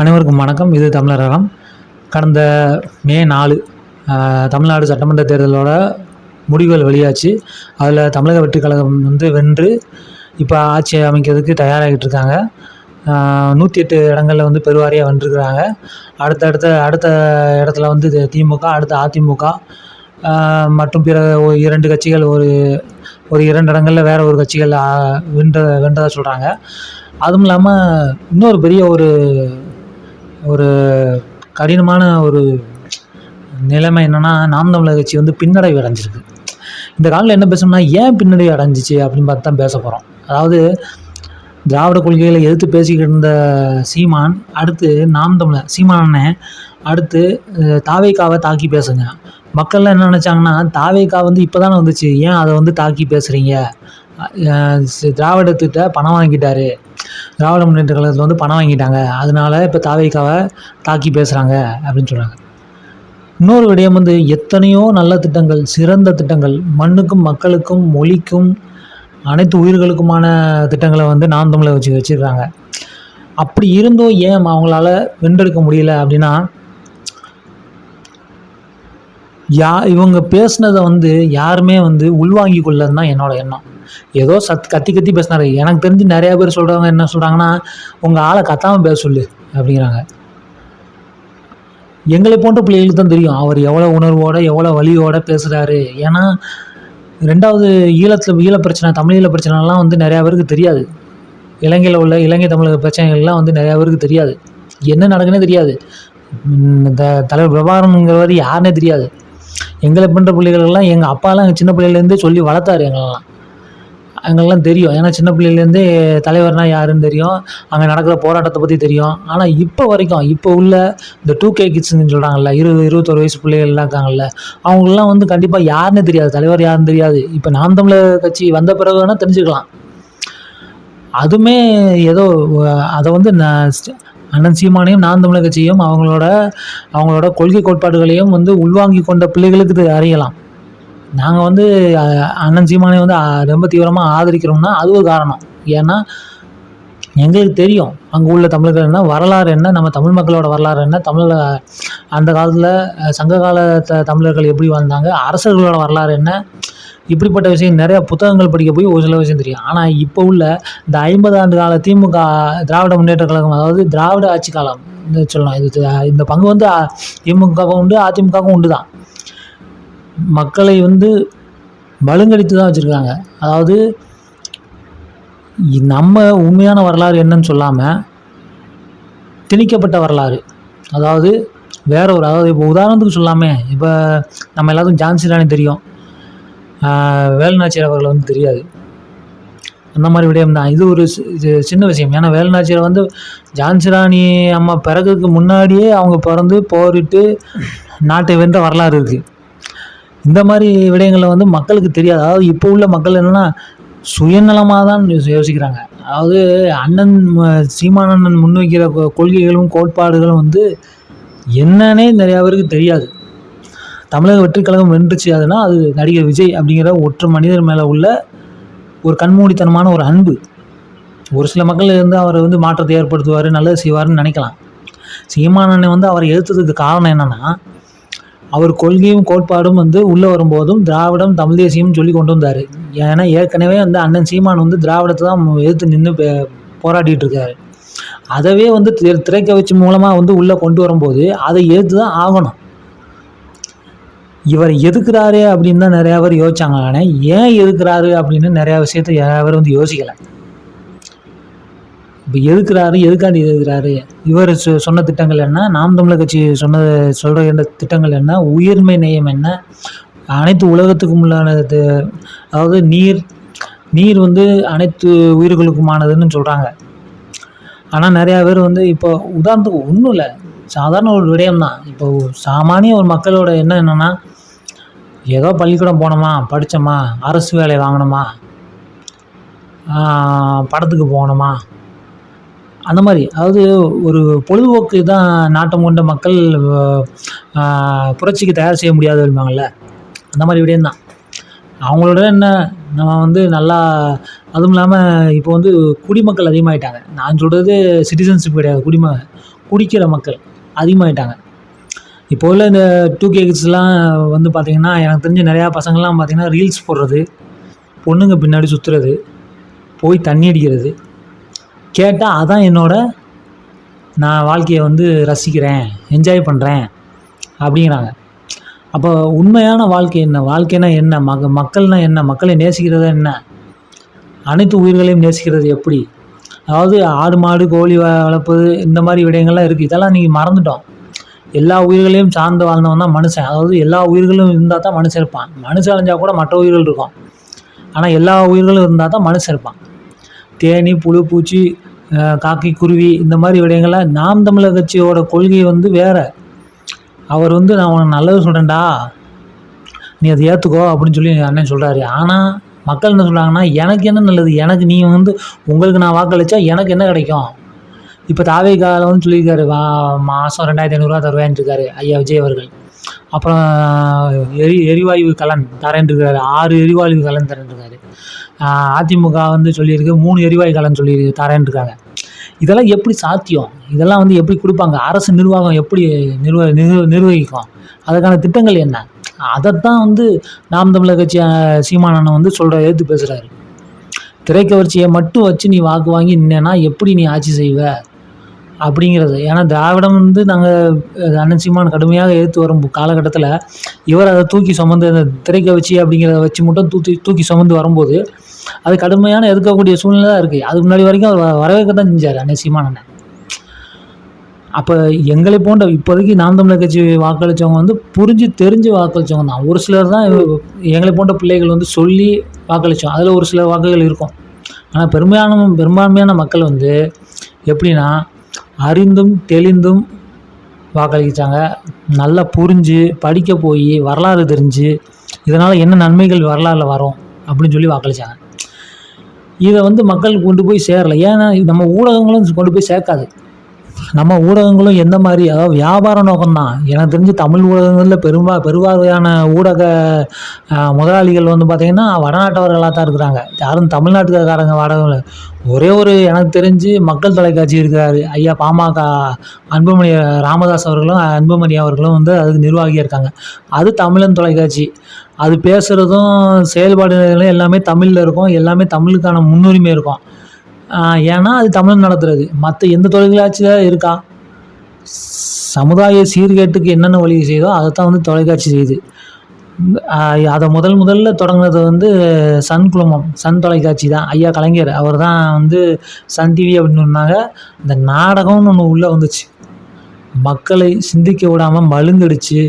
அனைவருக்கும் வணக்கம். இது தமிழரகம். கடந்த மே 4 தமிழ்நாடு சட்டமன்ற தேர்தலோட முடிவுகள் வெளியாச்சு. அதில் தமிழக வெற்றி கழகம் வென்று இப்போ ஆட்சி அமைக்கிறதுக்கு தயாராகிட்டு இருக்காங்க. 108 இடங்களில் பெருவாரியாக வென்றிருக்கிறாங்க. அடுத்த இடத்துல திமுக, அடுத்த அதிமுக மற்றும் பிற 2 கட்சிகள் ஒரு 2 இடங்களில் வேறு ஒரு கட்சிகள் வென்றதாக சொல்கிறாங்க. அதுவும் இல்லாமல் இன்னொரு பெரிய ஒரு கடினமான ஒரு நிலைமை என்னென்னா, நாம் தமிழர் கட்சி பின்னடைவு அடைஞ்சிருக்கு. இந்த காலில் என்ன பேசணும்னா, ஏன் பின்னடைவு அடைஞ்சிச்சு அப்படின்னு பார்த்து தான் பேச போகிறோம். அதாவது திராவிட கொள்கைகளை எதிர்த்து பேசிக்கிட்டு இருந்த சீமான், அடுத்து நாம் தமிழர் சீமானே, அடுத்து தாவேகாவை தாக்கி பேசுங்க. மக்கள்லாம் என்ன நினச்சாங்கன்னா, தாவேகா இப்போ தானே வந்துச்சு, ஏன் அதை தாக்கி பேசுகிறீங்க, திராவிடத்திட்ட பணம் வாங்கிட்டாரு, திராவிட முன்னேற்ற கழகத்தில் பணம் வாங்கிட்டாங்க, அதனால இப்போ தாவேகாவை தாக்கி பேசுகிறாங்க அப்படின்னு சொல்கிறாங்க. இன்னொரு விடயம் எத்தனையோ நல்ல திட்டங்கள், சிறந்த திட்டங்கள், மண்ணுக்கும் மக்களுக்கும் மொழிக்கும் அனைத்து உயிர்களுக்குமான திட்டங்களை நாம் தமிழை வச்சுருக்காங்க. அப்படி இருந்தும் ஏன் அவங்களால வென்றெடுக்க முடியல அப்படின்னா, இவங்க பேசுனதை யாருமே உள்வாங்கி கொள்ளன்னு தான் என்னோட எண்ணம். ஏதோ கத்தி பேசினாரு. எனக்கு தெரிஞ்சு நிறையா பேர் சொல்கிறவங்க என்ன சொல்கிறாங்கன்னா, உங்கள் ஆளை கத்தாமல் பேச சொல்லு அப்படிங்கிறாங்க. எங்களை போன்ற பிள்ளைகளுக்கு தான் தெரியும் அவர் எவ்வளோ உணர்வோடு எவ்வளோ வலியோடு பேசுகிறாரு. ஏன்னா 2வது ஈழ பிரச்சனை, தமிழீழ பிரச்சனைலாம் நிறையா பேருக்கு தெரியாது. இலங்கையில் உள்ள இலங்கை தமிழக பிரச்சனைகள்லாம் நிறையா பேருக்கு தெரியாது. என்ன நடக்குன்னே தெரியாது. இந்த தலைவர் பிரபாகரனுங்கிறவர் யாருன்னே தெரியாது. எங்களை பண்ணுற பிள்ளைகளெல்லாம் எங்கள் அப்பாலாம் எங்கள் சின்ன பிள்ளையிலேருந்தே சொல்லி வளர்த்தாரு. எங்களெல்லாம் தெரியும். ஏன்னா சின்ன பிள்ளையிலேருந்தே தலைவர்னால் யாருன்னு தெரியும், அங்கே நடக்கிற போராட்டத்தை பற்றி தெரியும். ஆனால் இப்போ வரைக்கும் இப்போ உள்ள இந்த 2K கிட்ஸுன்னு சொல்கிறாங்கல்ல, 21 வயசு பிள்ளைகள்லாம் இருக்காங்கல்ல, அவங்களெலாம் கண்டிப்பாக யாருன்னே தெரியாது, தலைவர் யாருன்னு தெரியாது. இப்போ நாம் தமிழர் கட்சி வந்த பிறகு வேணால் தெரிஞ்சுக்கலாம். அதுவுமே ஏதோ அதை அண்ணன் சீமானையும் நாம் தமிழர் கட்சியும் அவங்களோட கொள்கை கோட்பாடுகளையும் உள்வாங்கி கொண்ட பிள்ளைகளுக்கு அறியலாம். நாங்கள் அண்ணன் சீமானை ரொம்ப தீவிரமாக ஆதரிக்கிறோம்னா அது ஒரு காரணம். ஏன்னா எங்களுக்கு தெரியும் அங்கே உள்ள தமிழர்கள் என்ன, வரலாறு என்ன, நம்ம தமிழ் மக்களோட வரலாறு என்ன, அந்த காலத்தில் சங்ககால தமிழர்கள் எப்படி வாழ்ந்தாங்க, அரசர்களோட வரலாறு என்ன, இப்படிப்பட்ட விஷயம் நிறையா புத்தகங்கள் படிக்க போய் ஒரு சில விஷயம் தெரியும். ஆனால் இப்போ உள்ள இந்த 50 ஆண்டு கால திமுக, திராவிட முன்னேற்ற கழகம், அதாவது திராவிட ஆட்சி காலம் சொல்லலாம், இந்த பங்கு திமுகவும் உண்டு, அதிமுகவும் உண்டு தான். மக்களை மழுங்கடித்து தான் வச்சுருக்காங்க. அதாவது நம்ம உண்மையான வரலாறு என்னன்னு சொல்லாமல் திணிக்கப்பட்ட வரலாறு, அதாவது அதாவது இப்போ உதாரணத்துக்கு சொல்லாமே, இப்போ நம்ம எல்லாத்துக்கும் ஜான்சி ராணி தெரியும், வேலுநாச்சியார் அவர்கள் தெரியாது. அந்த மாதிரி விடயம் தான் இது. ஒரு சின்ன விஷயம். ஏன்னா வேலுநாச்சியார் ஜான்சி ராணி அம்மா பிறகுக்கு முன்னாடியே அவங்க பிறந்து போரிட்டு நாட்டை வென்ற வரலாறு இருக்குது. இந்த மாதிரி விடயங்களை மக்களுக்கு தெரியாது. அதாவது இப்போ உள்ள மக்கள் என்னென்னா சுயநலமாக தான் யோசிக்கிறாங்க. அதாவது அண்ணன் சீமானண்ணன் முன்வைக்கிற கொள்கைகளும் கோட்பாடுகளும் என்னன்னே நிறையா பேருக்கு தெரியாது. தமிழக வெற்றி கழகம் வென்றுச்சு அதுனா அது நடிகர் விஜய் அப்படிங்கிற ஒற்றை மனிதர் மேலே உள்ள ஒரு கண்மூடித்தனமான ஒரு அன்பு. ஒரு சில மக்கள் அவரை மாற்றத்தை ஏற்படுத்துவார், நல்லது செய்வார்னு நினைக்கலாம். சீமானண்ணன் அவரை எதிர்த்ததுக்கு காரணம் என்னென்னா, அவர் கொள்கையும் கோட்பாடும் உள்ளே வரும்போதும் திராவிடம் தமிழ் தேசியம்னு சொல்லி கொண்டு வந்தார். ஏன்னா ஏற்கனவே அண்ணன் சீமான் திராவிடத்தை தான் எதிர்த்து நின்று போராடிட்டு இருக்காரு. அதவே திரைக்கவச்சி மூலமாக உள்ளே கொண்டு வரும்போது அதை எதிர்த்து தான் ஆகணும். இவர் எதுக்குறாரு அப்படின்னு தான் நிறையா பேர் யோசிச்சாங்க. ஆனால் ஏன் எதுக்குறாரு அப்படின்னு நிறையா விஷயத்தை நிறையா பேர் யோசிக்கலை. இப்போ எதுக்காண்டி எதுக்குறாரு, இவர் சொன்ன திட்டங்கள் என்ன, நாம் தமிழர் கட்சி சொல்கிற திட்டங்கள் என்ன, உயிர்மை நேயம் என்ன, அனைத்து உலகத்துக்கும் உள்ளானது, அதாவது நீர் அனைத்து உயிர்களுக்குமானதுன்னு சொல்கிறாங்க. ஆனால் நிறையா பேர் இப்போ உதாரணத்துக்கு ஒன்றும் இல்லை, சாதாரண ஒரு விடயம் தான். இப்போ சாமானிய ஒரு மக்களோட எண்ணம் என்னென்னா, ஏதோ பள்ளிக்கூடம் போனோமா, படித்தோமா, அரசு வேலை வாங்கினோமா, படத்துக்கு போனோமா, அந்த மாதிரி. அதாவது ஒரு பொழுதுபோக்கு தான் நாட்டம் கொண்ட மக்கள் புரட்சிக்கு தயார் செய்ய முடியாது இருப்பாங்கள்ல, அந்த மாதிரி விடயம்தான். அவங்களோட என்ன நம்ம நல்லா, அதுவும் இல்லாமல் இப்போ குடிமக்கள் அதிகமாகிட்டாங்க. நான் சொல்கிறது சிட்டிசன்ஷிப் கிடையாது, குடிக்கிற மக்கள் அதிகமாகிட்டாங்க. இப்போ உள்ள இந்த 2K கிட்ஸ்லாம் வந்து பார்த்திங்கன்னா, எனக்கு தெரிஞ்ச நிறையா பசங்கள்லாம் பார்த்திங்கன்னா ரீல்ஸ் போடுறது, பொண்ணுங்க பின்னாடி சுற்றுறது, போய் தண்ணி அடிக்கிறது, கேட்டால் அதான் நான் வாழ்க்கையை வந்து ரசிக்கிறேன், என்ஜாய் பண்ணுறேன் அப்படிங்கிறாங்க. அப்போ உண்மையான வாழ்க்கை என்ன? வாழ்க்கைனா என்ன? மக்கள்னால் என்ன? மக்களை நேசிக்கிறது என்ன? அனைத்து உயிர்களையும் நேசிக்கிறது எப்படி? அதாவது ஆடு மாடு கோழி வளர்ப்பது இந்த மாதிரி விடயங்கள்லாம் இருக்குது. இதெல்லாம் நீங்கள் மறந்துட்டோம். எல்லா உயிர்களையும் சார்ந்து வாழ்ந்தவன் தான் மனுஷன். அதாவது எல்லா உயிர்களும் இருந்தால் தான் மனுஷன் இருப்பான். மனுஷன் அழிஞ்சால் கூட மற்ற உயிர்கள் இருக்கும். ஆனால் எல்லா உயிர்களும் இருந்தால் தான் மனுஷன் இருப்பான். தேனி, புழு, பூச்சி, காக்கை, குருவி இந்த மாதிரி விடயங்கள்லாம் நாம் தமிழர் கட்சியோட கொள்கை வந்து வேறு. அவர் வந்து நான் உனக்கு நல்லது சொல்கிறேன்டா, நீ அதை ஏற்றுக்கோ அப்படின்னு சொல்லி அண்ணன் சொல்கிறாரு. ஆனால் மக்கள் என்ன சொல்கிறாங்கன்னா, எனக்கு என்ன நல்லது, எனக்கு நீ வந்து உங்களுக்கு நான் வாக்களித்தா எனக்கு என்ன கிடைக்கும்? இப்போ தாவேக்காவில் வந்து சொல்லியிருக்காரு, மாதம் 2500 தருவேன்ட்டு இருக்காரு ஐயா விஜய் அவர்கள். அப்புறம் எரிவாயு கலன் தரேன்ட்டு இருக்காரு, 6 எரிவாயு கலன் தரேன்ட்டு இருக்காரு. அதிமுக வந்து சொல்லியிருக்கு 3 எரிவாயு கலன் தரேன்ட்டு இருக்காங்க. இதெல்லாம் எப்படி சாத்தியம்? இதெல்லாம் வந்து எப்படி கொடுப்பாங்க? அரசு நிர்வாகம் எப்படி நிர்வகிக்கும்? அதுக்கான திட்டங்கள் என்ன? அதைத்தான் வந்து நாம் தமிழர் கட்சி சீமானண்ணன் வந்து ஏற்று பேசுகிறாரு. திரைக்கவர்ச்சியை மட்டும் வச்சு நீ வாக்கு வாங்கி நின்னா எப்படி நீ ஆட்சி செய்வ அப்படிங்கிறது. ஏன்னா திராவிடம் வந்து நாங்கள் அண்ணன் சீமான் கடுமையாக எதிர்த்து வரும் காலகட்டத்தில் இவர் அதை தூக்கி சுமந்து அந்த திரைக்கவர்ச்சி அப்படிங்கிறத வச்சு மட்டும் தூக்கி சுமந்து வரும்போது அது கடுமையான எதிர்க்கக்கூடிய சூழ்நிலை தான் இருக்குது. அதுக்கு முன்னாடி வரைக்கும் அவர் வரவேற்க தான் செஞ்சார் அண்ணன் சீமானண்ணன். அப்போ எங்களை போன்ற இப்போதைக்கு நாம் தமிழர் கட்சி வாக்களித்தவங்க வந்து புரிஞ்சு தெரிஞ்சு வாக்களித்தவங்க தான். ஒரு சிலர் தான் எங்களை போன்ற பிள்ளைகள் வந்து சொல்லி வாக்களித்தோம். அதில் ஒரு சில வாக்குகள் இருக்கும். ஆனால் பெரும்பான்மையான மக்கள் வந்து எப்படின்னா அறிந்தும் தெளிந்தும் வாக்களிச்சாங்க. நல்லா புரிஞ்சு படிக்க போய் வரலாறு தெரிஞ்சு இதனால் என்ன நன்மைகள் வரலாறில் வரும் அப்படின்னு சொல்லி வாக்களித்தாங்க. இதை வந்து மக்கள் கொண்டு போய் சேரலை. ஏன்னா நம்ம ஊடகங்களும் கொண்டு போய் சேர்க்காது. நம்ம ஊடகங்களும் எந்த மாதிரி, அதாவது வியாபார நோக்கம்தான். எனக்கு தெரிஞ்சு தமிழ் ஊடகங்களில் பெருவாரியான ஊடக முதலாளிகள் வந்து பார்த்திங்கன்னா வடநாட்டவர்களாக தான் இருக்கிறாங்க. யாரும் தமிழ்நாட்டுக்காரங்க வாடகை. ஒரே ஒரு எனக்கு தெரிஞ்சு மக்கள் தொலைக்காட்சி இருக்கிறாரு ஐயா பாமக அன்புமணி ராமதாஸ் அவர்களும் அன்புமணி அவர்களும் வந்து அதுக்கு நிர்வாகியாக இருக்காங்க. அது தமிழன் தொலைக்காட்சி. அது பேசுகிறதும் செயல்பாடுகளும் எல்லாமே தமிழில் இருக்கும். எல்லாமே தமிழுக்கான முன்னுரிமை இருக்கும். ஏன்னா அது தமிழ் நடத்துறது. மற்ற எந்த தொலைக்காட்சியில் இருக்கா? சமுதாய சீர்கேட்டுக்கு என்னென்ன வழி செய்தோ அதைத்தான் வந்து தொலைக்காட்சி செய்யுது. அதை முதல்ல தொடங்கினது வந்து சன் தொலைக்காட்சி தான். ஐயா கலைஞர் அவர் தான் வந்து சன் டிவி அப்படின்னு சொன்னாங்க. இந்த நாடகம்னு ஒன்று உள்ளே வந்துச்சு, மக்களை சிந்திக்க விடாமல் மழுங்கடிச்சு.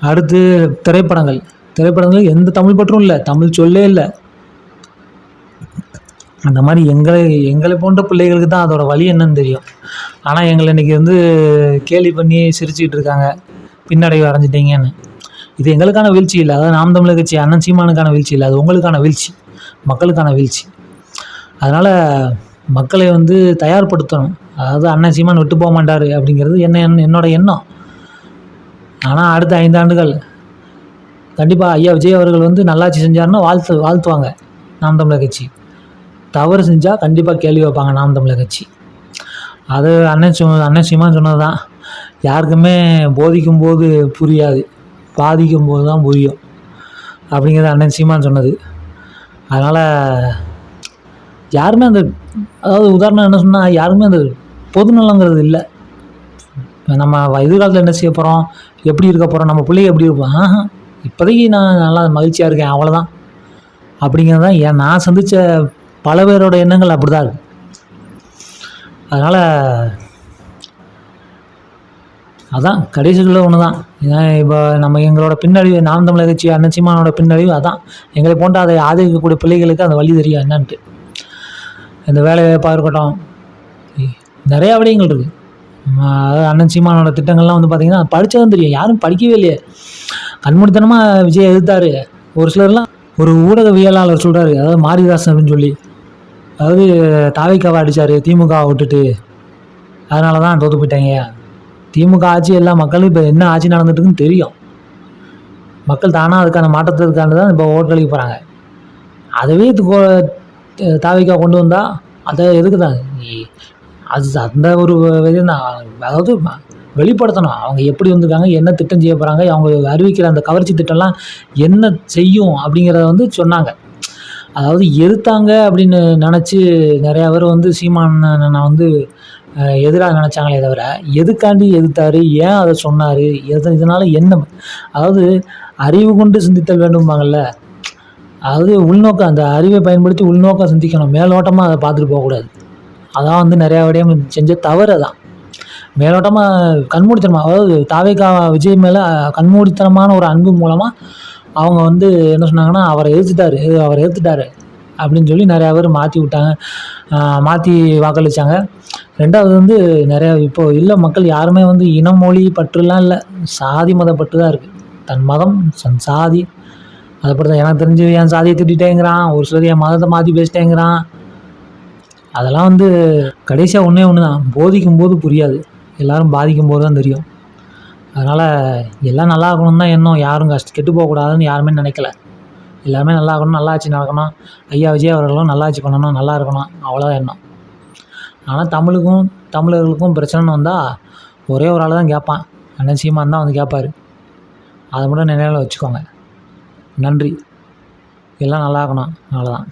அடுத்து திரைப்படங்கள் எந்த தமிழ் பற்றும் இல்லை, தமிழ் சொல்லே இல்லை. அந்த மாதிரி எங்களை போன்ற பிள்ளைகளுக்கு தான் அதோடய வழி என்னன்னு தெரியும். ஆனால் எங்களை இன்றைக்கி வந்து கேலி பண்ணி சிரிச்சுக்கிட்டு இருக்காங்க, பின்னடைவு அடைஞ்சிட்டீங்கன்னு. இது எங்களுக்கான வீழ்ச்சி இல்லை, அதாவது நாம் தமிழர் கட்சி அண்ணன் சீமானுக்கான வீழ்ச்சி இல்லை, அது உங்களுக்கான வீழ்ச்சி, மக்களுக்கான வீழ்ச்சி. அதனால் மக்களை வந்து தயார்படுத்தணும். அதாவது அண்ணன் சீமான் விட்டு போக மாட்டார் அப்படிங்கிறது என்னோட எண்ணம். ஆனால் அடுத்த 5 ஆண்டுகள் கண்டிப்பாக ஐயா விஜய் அவர்கள் வந்து நல்லாட்சி செஞ்சாருன்னா வாழ்த்துவாங்க நாம் தமிழர் கட்சி. தவறு செஞ்சால் கண்டிப்பாக கேள்வி வைப்பாங்க நாம் தமிழர் கட்சி. அது அண்ணன் சீமான் சொன்னது தான். யாருக்குமே போதிக்கும் போது புரியாது, பாதிக்கும் போது தான் புரியும் அப்படிங்கிறது அண்ணன் சீமான் சொன்னது. அதனால் யாருமே அதாவது உதாரணம் என்ன சொன்னால், யாருமே அந்த பொதுநலங்கிறது இல்லை. நம்ம எதிர்காலத்தில் என்ன செய்ய போகிறோம், எப்படி இருக்க போகிறோம், நம்ம பிள்ளைங்க எப்படி இருப்போம், இப்போதைக்கு நான் நல்லா மகிழ்ச்சியாக இருக்கேன் அவ்வளோதான் அப்படிங்கிறது தான் நான் சந்தித்த பல பேரோட எண்ணங்கள் அப்படி தான் இருக்குது. அதனால் அதான் கடைசிகளில் ஒன்று தான். இப்போ எங்களோட பின்னடைவு, நாம் தமிழர் கட்சி அண்ணன் சீமானோட பின்னடைவு அதான். எங்களை போன்ற அதை ஆதரிக்கக்கூடிய பிள்ளைகளுக்கு அந்த வழி தெரியும் என்னன்ட்டு. இந்த வேலைவாய்ப்பாக இருக்கட்டும், நிறையா விடயங்கள் இருக்குது. அதாவது அண்ணன் சீமானோட திட்டங்கள்லாம் வந்து பார்த்திங்கன்னா படித்ததும் தெரியும். யாரும் படிக்கவே இல்லையே, கண்மூடித்தனமாக விஜய் எதிர்த்தார். ஒரு சிலர்லாம் ஒரு ஊடகவியலாளர் சொல்கிறாரு, அதாவது மாரிதாசன் அப்படின்னு சொல்லி, அதாவது தாவேக்காவை அடித்தார் திமுகவை விட்டுட்டு, அதனால தான் தோற்று போயிட்டாங்க. திமுக ஆட்சி எல்லா மக்களும் இப்போ என்ன ஆட்சி நடந்துட்டுருக்குன்னு தெரியும். மக்கள் தானாக அதுக்கான மாற்றத்துக்கான தான் இப்போ ஓட்டளிக்க போகிறாங்க. அதுவே தாவேக்கா கொண்டு வந்தால் அதை எதுக்கு தான் அது அந்த ஒரு இது தான். அதாவது வெளிப்படுத்தணும். அவங்க எப்படி வந்திருக்காங்க, என்ன திட்டம் செய்ய போகிறாங்க, அவங்க அறிவிக்கிற அந்த கவர்ச்சி திட்டம்லாம் என்ன செய்யும் அப்படிங்கிறத வந்து சொன்னாங்க. அதாவது எதிர்த்தாங்க அப்படின்னு நினச்சி நிறையா பேர் வந்து சீமான் அண்ணனை வந்து எதிராக நினச்சாங்களே தவிர, எதுக்காண்டி எதிர்த்தாரு, ஏன் அதை சொன்னார், இதனால் என்ன, அதாவது அறிவு கொண்டு சிந்தித்தல் வேண்டும்பாங்கள்ல, அதாவது உள்நோக்கம், அந்த அறிவை பயன்படுத்தி உள்நோக்கம் சிந்திக்கணும். மேலோட்டமாக அதை பார்த்துட்டு போகக்கூடாது. அதான் வந்து நிறையா விடயம் செஞ்ச தவறு அதான். மேலோட்டமாக கண்மூடித்தனமாக, அதாவது தாவேகா விஜய் மேலே கண்மூடித்தனமான ஒரு அன்பு மூலமாக அவங்க வந்து என்ன சொன்னாங்கன்னா, அவரை எதிர்த்துட்டாரு அப்படின்னு சொல்லி நிறையா பேர் மாற்றி விட்டாங்க, மாற்றி வாக்களித்தாங்க. ரெண்டாவது வந்து நிறையா இப்போது இல்லை மக்கள் யாருமே வந்து இனம் மொழி பற்றுலாம் இல்லை, சாதி மத பற்று தான் இருக்குது. தன் மதம் தன் சாதி அதை பற்றி தான். எனக்கு தெரிஞ்சு என் சாதியை திட்டேங்கிறான், ஒரு சிலர் என் மதத்தை மாற்றி பேசிட்டேங்கிறான். அதெல்லாம் வந்து கடைசியாக ஒன்று தான், போதிக்கும் போது புரியாது, எல்லோரும் பாதிக்கும் போது தான் தெரியும். அதனால் எல்லாம் நல்லா இருக்கணும் தான் எண்ணம், யாரும் கெட்டு போகக்கூடாதுன்னு யாருமே நினைக்கல. எல்லாருமே நல்லா இருக்கணும், நல்லா ஆட்சி நடக்கணும், ஐயா விஜய் அவர்களும் நல்லா ஆட்சி பண்ணணும், நல்லா இருக்கணும், அவ்வளோதான் எண்ணம். ஆனால் தமிழர்களுக்கும் பிரச்சனைன்னு வந்தால் ஒரே ஒரு ஆள் தான் கேட்பான், அண்ணன் சீமான் தான் வந்து கேட்பார். அதை மட்டும் நினைவில் வச்சுக்கோங்க. நன்றி. எல்லாம் நல்லா இருக்கணும், அவ்வளோதான்.